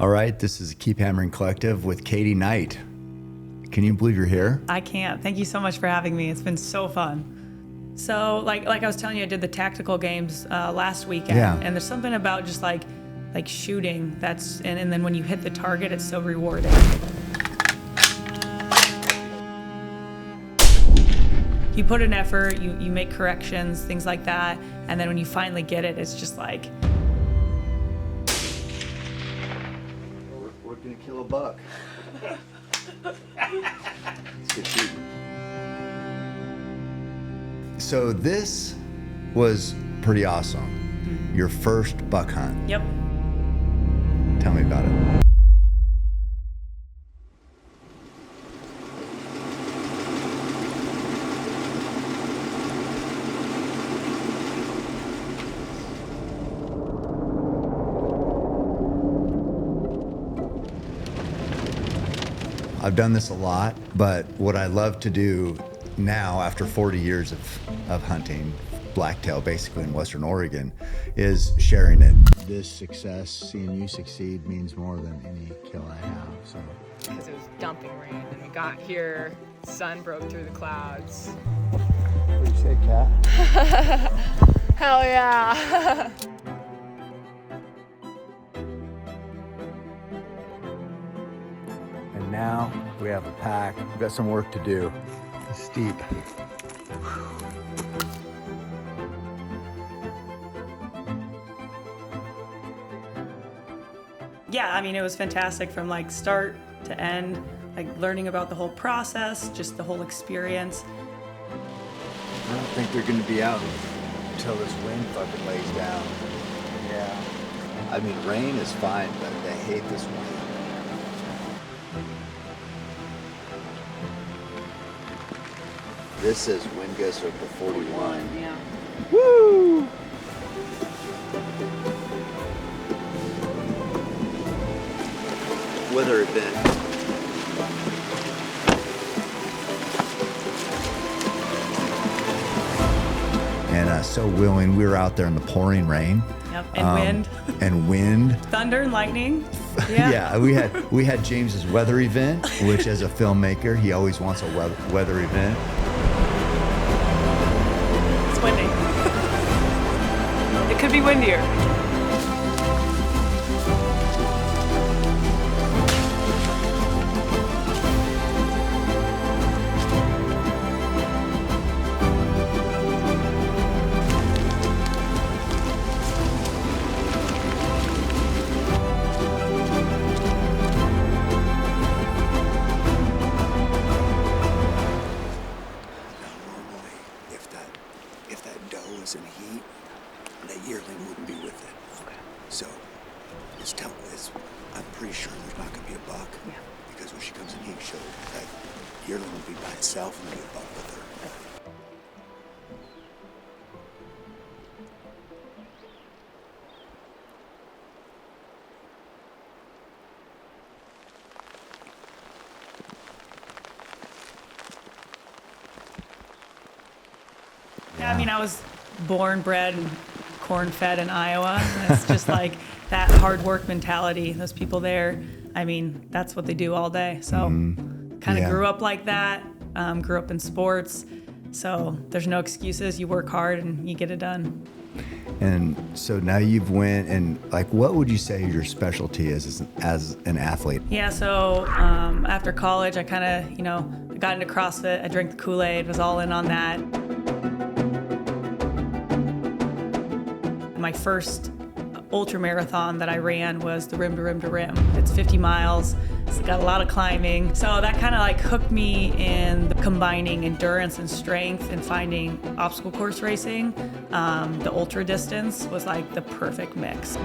All right, this is Keep Hammering Collective with Katie Knight. Can you believe you're here? I can't. Thank you so much for having me. It's been so fun. So, like I was telling you, I did the tactical games last weekend, and there's something about just like shooting and then when you hit the target, it's so rewarding. You put an effort, you make corrections, things like that, and then when you finally get it, it's just like. We're gonna kill a buck. Let's get shooting. So this was pretty awesome. Mm-hmm. Your first buck hunt. Yep. Tell me about it. I've done this a lot, but what I love to do now, after 40 years of hunting blacktail, basically in Western Oregon, is sharing it. This success, seeing you succeed, means more than any kill I have. So, because it was dumping rain, and we got here, sun broke through the clouds. What do you say, Cat? Hell yeah! And now we have a pack. We've got some work to do. It's steep. Yeah, I mean, it was fantastic from like start to end, like learning about the whole process, just the whole experience. I don't think they're gonna be out until this wind fucking lays down. Yeah. I mean, rain is fine, but they hate this wind. This says wind gusts up to 41. Yeah. Woo! Weather event. And so when we were out there in the pouring rain. Yep, and wind. And wind. Thunder and lightning. Yeah, we had James's weather event, which as a filmmaker, he always wants a weather event. It's windy. It could be windier. If that doe was in heat, that yearling wouldn't be with it. Okay. So, I'm pretty sure there's not going to be a buck. Yeah. Because when she comes in heat, that yearling will be by itself and there'll be a buck with her. Yeah, I mean, I was born, bred, and corn-fed in Iowa. And it's just like that hard work mentality. Those people there, I mean, that's what they do all day. So kind of grew up like that, grew up in sports. So there's no excuses. You work hard and you get it done. And so now you've went and like, what would you say your specialty is as an athlete? Yeah, so after college, I kind of, I got into CrossFit. I drank the Kool-Aid, was all in on that. My first ultra marathon that I ran was the Rim to Rim to Rim. It's 50 miles. It's got a lot of climbing. So that kind of like hooked me in combining endurance and strength and finding obstacle course racing. The ultra distance was like the perfect mix.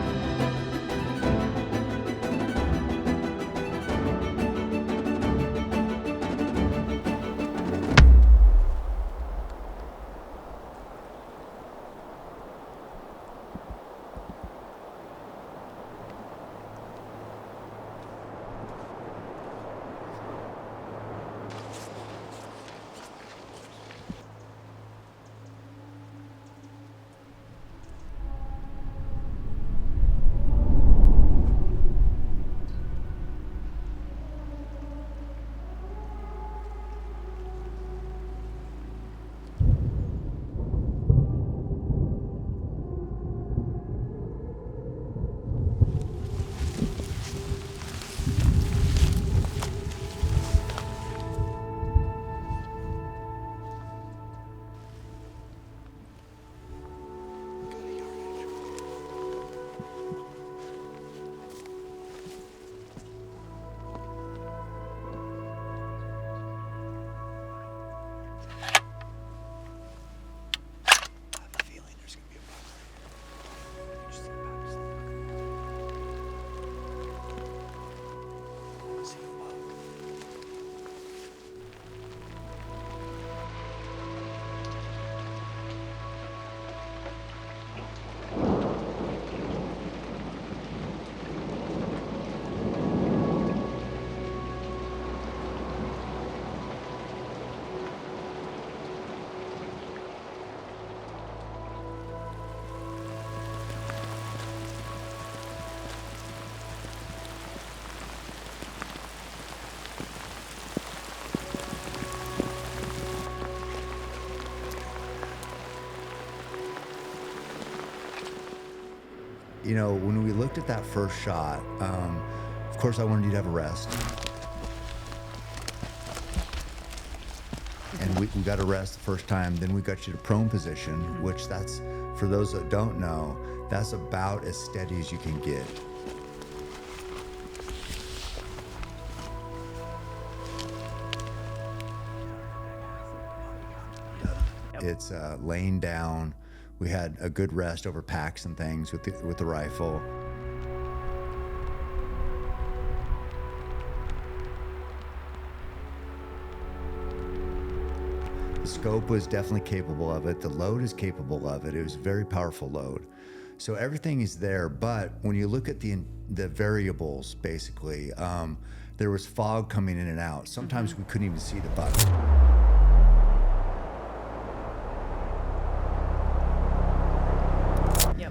when we looked at that first shot, of course I wanted you to have a rest. And we got a rest the first time. Then we got you to prone position, which that's, for those that don't know, that's about as steady as you can get. It's laying down. We had a good rest over packs and things with the rifle. The scope was definitely capable of it. The load is capable of it. It was a very powerful load. So everything is there, but when you look at the variables, basically, there was fog coming in and out. Sometimes we couldn't even see the buck.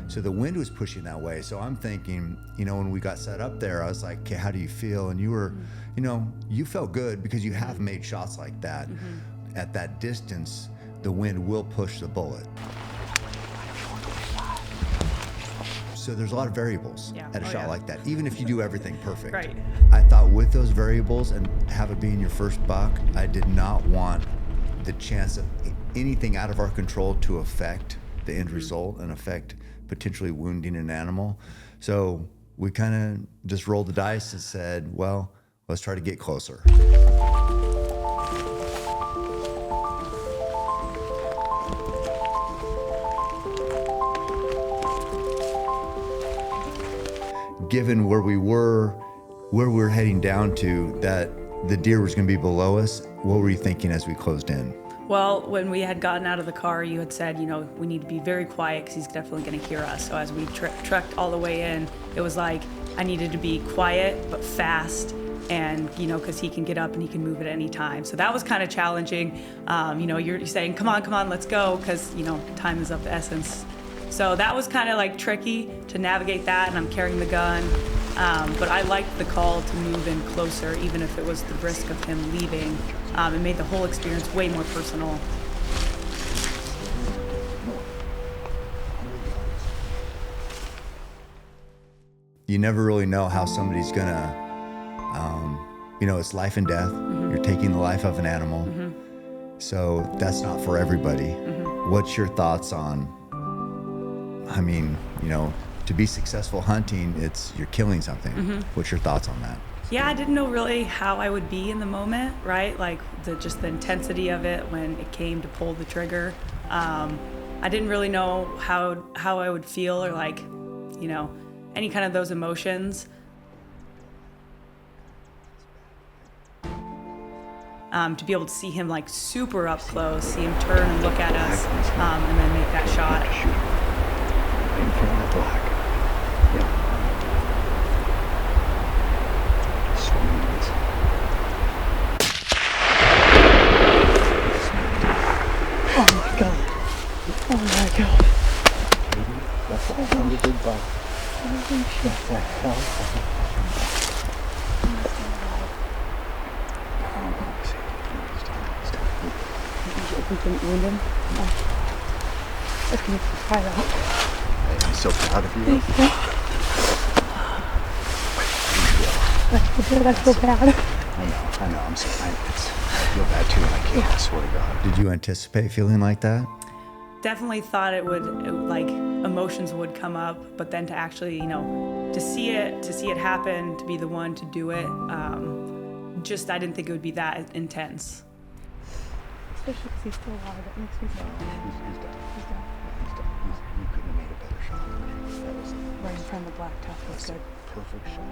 So the wind was pushing that way. So I'm thinking, when we got set up there, I was like, okay, how do you feel? And you were, you felt good because you have made shots like that. At that distance, the wind will push the bullet. So there's a lot of variables at a shot like that, even if you do everything perfect. Right. I thought with those variables and have it being your first buck, I did not want the chance of anything out of our control to affect the end result and affect potentially wounding an animal. So we kind of just rolled the dice and said, well, let's try to get closer. Given where we were heading down to, that the deer was going to be below us, what were you thinking as we closed in? Well, when we had gotten out of the car, you had said, we need to be very quiet because he's definitely going to hear us. So as we trekked all the way in, it was like I needed to be quiet but fast, and because he can get up and he can move at any time. So that was kind of challenging. You're saying, come on, let's go, because time is of the essence. So that was kind of like tricky to navigate that, and I'm carrying the gun. But I liked the call to move in closer, even if it was the risk of him leaving. It made the whole experience way more personal. You never really know how somebody's gonna, it's life and death. You're taking the life of an animal. So that's not for everybody. What's your thoughts on, to be successful hunting, you're killing something. What's your thoughts on that? Yeah, I didn't know really how I would be in the moment, right? Like just the intensity of it when it came to pull the trigger. I didn't really know how I would feel, or any kind of those emotions. To be able to see him like super up close, see him turn and look at us, and then make that shot. In front of the black. Yeah. Sweet. Oh my god. Oh my god. That's a big buck. Holy shit. What the hell? If we didn't wound him, I can try that. I'm so proud of you. Thank you. I feel good. I feel bad. I know. I feel bad too, and I can't. I swear to God. Did you anticipate feeling like that? Definitely thought it would, like emotions would come up, but then to actually, to see it happen, to be the one to do it, I didn't think it would be that intense. Especially because he's still alive. That makes me sad. He's done. You couldn't have made a better shot. That was Right in front of the blacktop was good. perfect shot.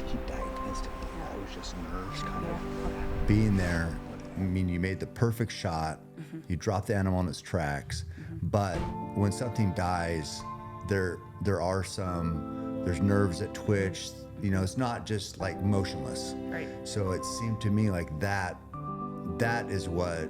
He died instantly. That was just nerves kind of. Being there, you made the perfect shot. You dropped the animal on its tracks. But when something dies, there's nerves that twitch. It's not just like motionless. Right. So it seemed to me like that is what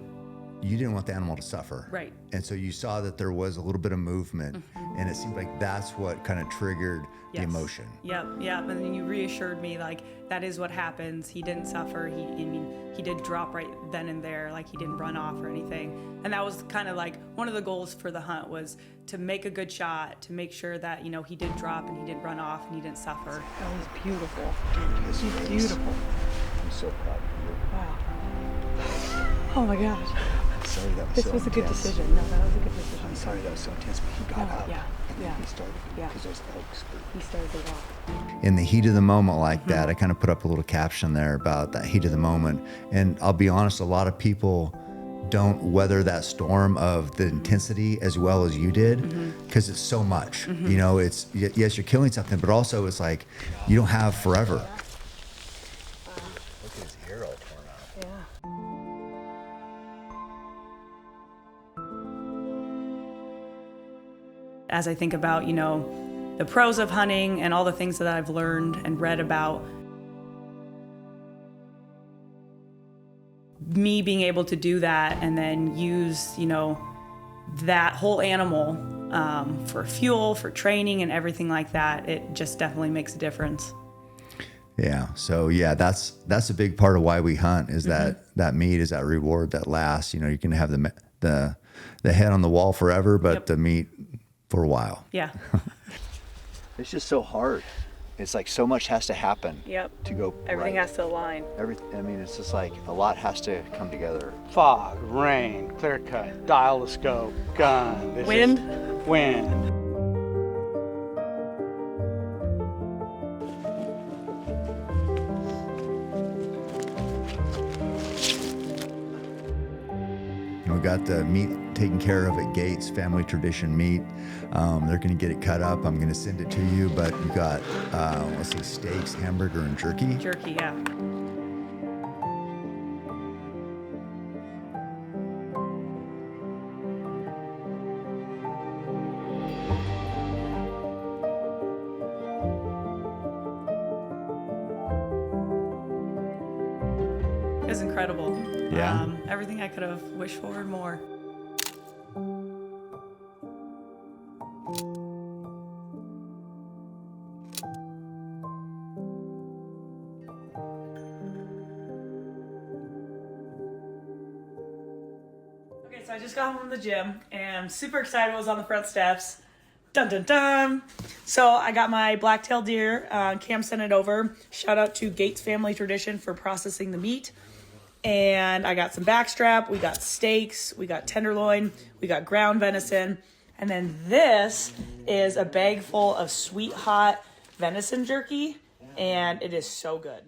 you didn't want the animal to suffer. Right. And so you saw that there was a little bit of movement, and it seemed like that's what kind of triggered the emotion. Yep. And then you reassured me, like, that is what happens. He didn't suffer. He did drop right then and there. Like, he didn't run off or anything. And that was kind of like one of the goals for the hunt, was to make a good shot, to make sure that, he did drop and he didn't run off and he didn't suffer. That was beautiful. She's beautiful. I'm so proud of you. Wow. Oh my gosh. I'm sorry that was This so was a good intense. decision. No, that was a good decision. I'm sorry that was so intense, but he got No, up. yeah, And then yeah, he started, yeah. because those elks were... He started to walk. In the heat of the moment like that, I kind of put up a little caption there about that heat of the moment. And I'll be honest, a lot of people don't weather that storm of the intensity as well as you did, because it's so much. It's, yes, you're killing something, but also it's like you don't have forever. Look at his hair all torn out. Yeah. As I think about, the pros of hunting and all the things that I've learned and read about, me being able to do that and then use, that whole animal for fuel, for training and everything like that, it just definitely makes a difference. Yeah. So yeah, that's a big part of why we hunt, is that meat is that reward that lasts. You can have the head on the wall forever, but the meat for a while. Yeah. It's just so hard. It's like so much has to happen Yep. to go Everything right. has to align. It's just like a lot has to come together. Fog, rain, clear cut, dial the scope, gun. Wind. We got the meat taken care of at Gates, family tradition meat. They're going to get it cut up. I'm going to send it to you, but you got, steaks, hamburger, and jerky. Jerky, yeah. It was incredible. Yeah. Everything I could have wished for and more. Okay, so I just got home from the gym and I'm super excited. I was on the front steps. Dun dun dun. So I got my black-tailed deer. Cam sent it over. Shout out to Gates Family Tradition for processing the meat. And I got some backstrap. We got steaks. We got tenderloin. We got ground venison. And then this is a bag full of sweet hot venison jerky. And it is so good.